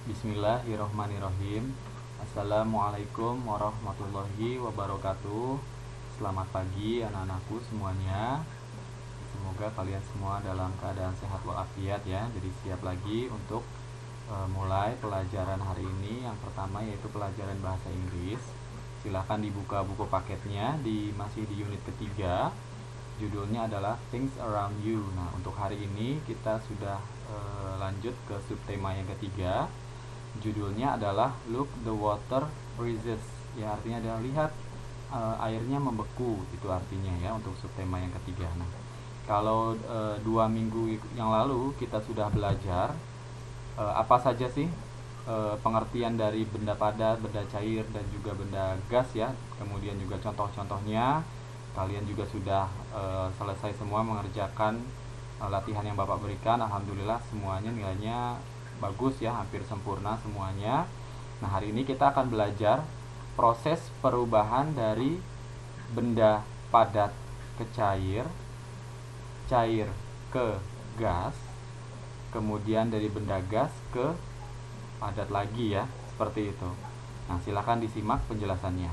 Bismillahirrohmanirrohim. Assalamualaikum warahmatullahi wabarakatuh. Selamat pagi anak-anakku semuanya. Semoga kalian semua dalam keadaan sehat walafiat ya. Jadi siap lagi untuk mulai pelajaran hari ini. Yang pertama yaitu pelajaran bahasa Inggris. Silahkan dibuka buku paketnya masih di unit ketiga. Judulnya adalah Things Around You. Nah, untuk hari ini kita sudah lanjut ke subtema yang ketiga. Judulnya adalah Look the Water Freezes. Ya, artinya adalah lihat airnya membeku. Itu artinya ya untuk subtema yang ketiga. Nah, kalau 2 minggu yang lalu kita sudah belajar apa saja sih pengertian dari benda padat, benda cair, dan juga benda gas ya. Kemudian juga contoh-contohnya. Kalian juga sudah selesai semua mengerjakan latihan yang Bapak berikan. Alhamdulillah semuanya nilainya bagus ya, hampir sempurna semuanya. Nah, hari ini kita akan belajar proses perubahan dari benda padat ke cair, cair ke gas, kemudian dari benda gas ke padat lagi ya, seperti itu. Nah, silakan disimak penjelasannya.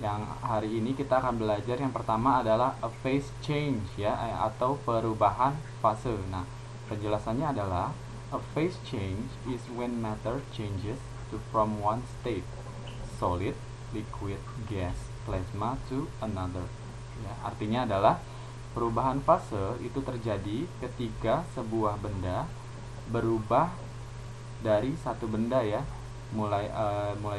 Yang hari ini kita akan belajar yang pertama adalah a phase change ya, atau perubahan fase. Nah, penjelasannya adalah a phase change is when matter changes from one state, solid, liquid, gas, plasma, to another. Ya, artinya adalah perubahan fase itu terjadi ketika sebuah benda berubah dari satu benda ya, mulai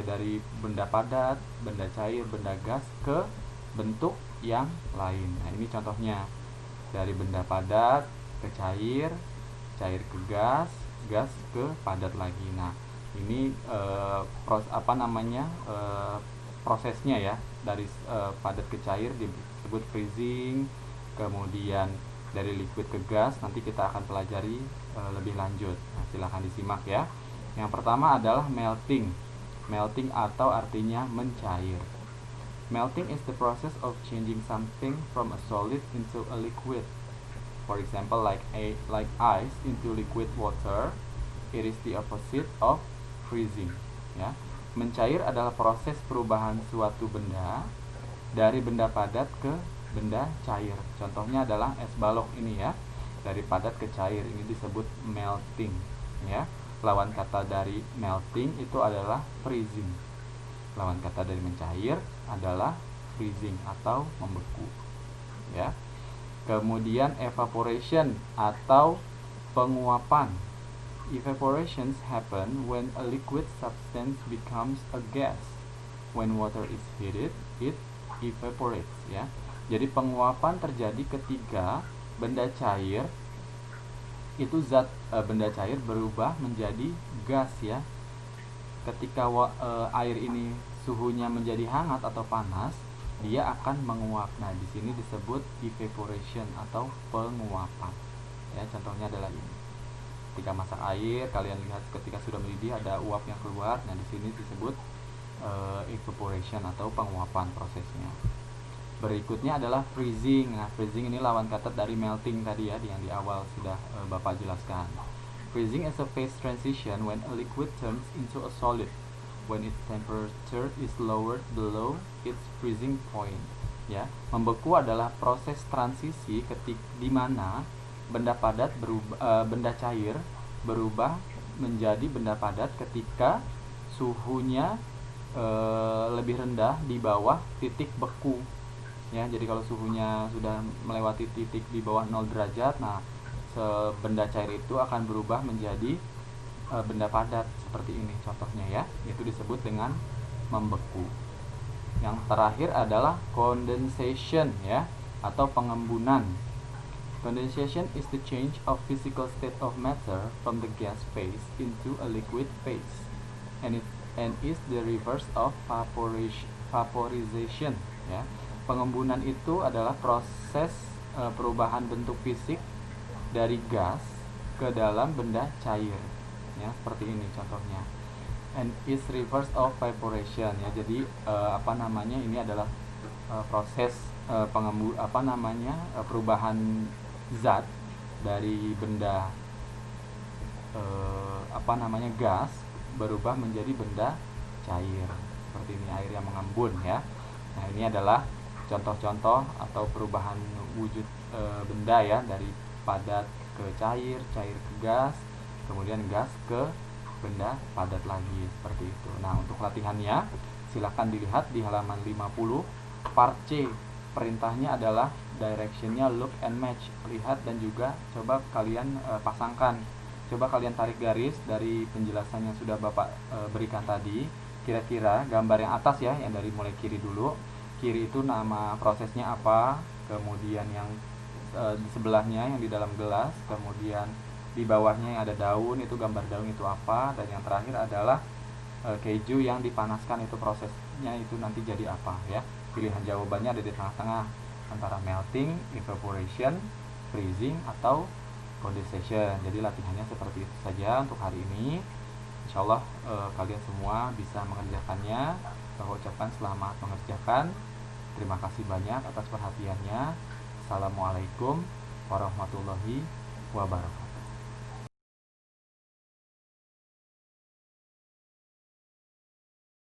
dari benda padat, benda cair, benda gas ke bentuk yang lain. Nah, ini contohnya dari benda padat ke cair, cair ke gas, gas ke padat lagi. Nah, ini prosesnya ya, dari padat ke cair disebut freezing. Kemudian dari liquid ke gas nanti kita akan pelajari lebih lanjut. Nah, silahkan disimak ya. Yang pertama adalah melting. Melting atau artinya mencair. Melting is the process of changing something from a solid into a liquid. For example, like ice into liquid water. It is the opposite of freezing. Ya, mencair adalah proses perubahan suatu benda dari benda padat ke benda cair. Contohnya adalah es balok ini ya, dari padat ke cair. Ini disebut melting. Ya, lawan kata dari melting itu adalah freezing. Lawan kata dari mencair adalah freezing atau membeku. Ya. Kemudian evaporation atau penguapan. Evaporations happen when a liquid substance becomes a gas. When water is heated, it evaporates ya. Jadi penguapan terjadi ketika benda cair itu benda cair berubah menjadi gas ya. Ketika air ini suhunya menjadi hangat atau panas, dia akan menguap. Nah, di sini disebut evaporation atau penguapan. Ya, contohnya adalah ini. Ketika masak air, kalian lihat ketika sudah mendidih ada uap yang keluar. Nah, di sini disebut evaporation atau penguapan prosesnya. Berikutnya adalah freezing. Nah, freezing ini lawan kata dari melting tadi ya, yang di awal sudah Bapak jelaskan. Freezing is a phase transition when a liquid turns into a solid. When its temperature is lowered below its freezing point. Ya, membeku adalah proses transisi di mana benda padat benda cair berubah menjadi benda padat ketika suhunya lebih rendah di bawah titik beku. Ya, jadi kalau suhunya sudah melewati titik di bawah 0 derajat, nah benda cair itu akan berubah menjadi benda padat seperti ini contohnya ya. Itu disebut dengan membeku. Yang terakhir adalah condensation ya, atau pengembunan. Condensation is the change of physical state of matter from the gas phase into a liquid phase, and is the reverse of vaporization ya. Pengembunan itu adalah proses perubahan bentuk fisik dari gas ke dalam benda cair. Ya, seperti ini contohnya. And is reverse of evaporation ya. Jadi ini adalah proses perubahan zat dari benda gas berubah menjadi benda cair seperti ini, air yang mengembun ya. Nah, ini adalah contoh-contoh atau perubahan wujud benda ya, dari padat ke cair, cair ke gas, kemudian gas ke benda padat lagi seperti itu. Nah, untuk latihannya silakan dilihat di halaman 50 part C. Perintahnya adalah directionnya look and match, lihat dan juga coba kalian pasangkan. Coba kalian tarik garis dari penjelasan yang sudah Bapak berikan tadi. Kira-kira gambar yang atas ya, yang dari mulai kiri dulu. Kiri itu nama prosesnya apa, kemudian yang di sebelahnya yang di dalam gelas, kemudian di bawahnya yang ada daun, itu gambar daun itu apa, dan yang terakhir adalah keju yang dipanaskan, itu prosesnya itu nanti jadi apa ya. Pilihan jawabannya ada di tengah-tengah antara melting, evaporation, freezing, atau condensation. Jadi latihannya seperti itu saja untuk hari ini. Insyaallah kalian semua bisa mengerjakannya. Saya ucapkan selamat mengerjakan. Terima kasih banyak atas perhatiannya. Assalamualaikum warahmatullahi wabarakatuh.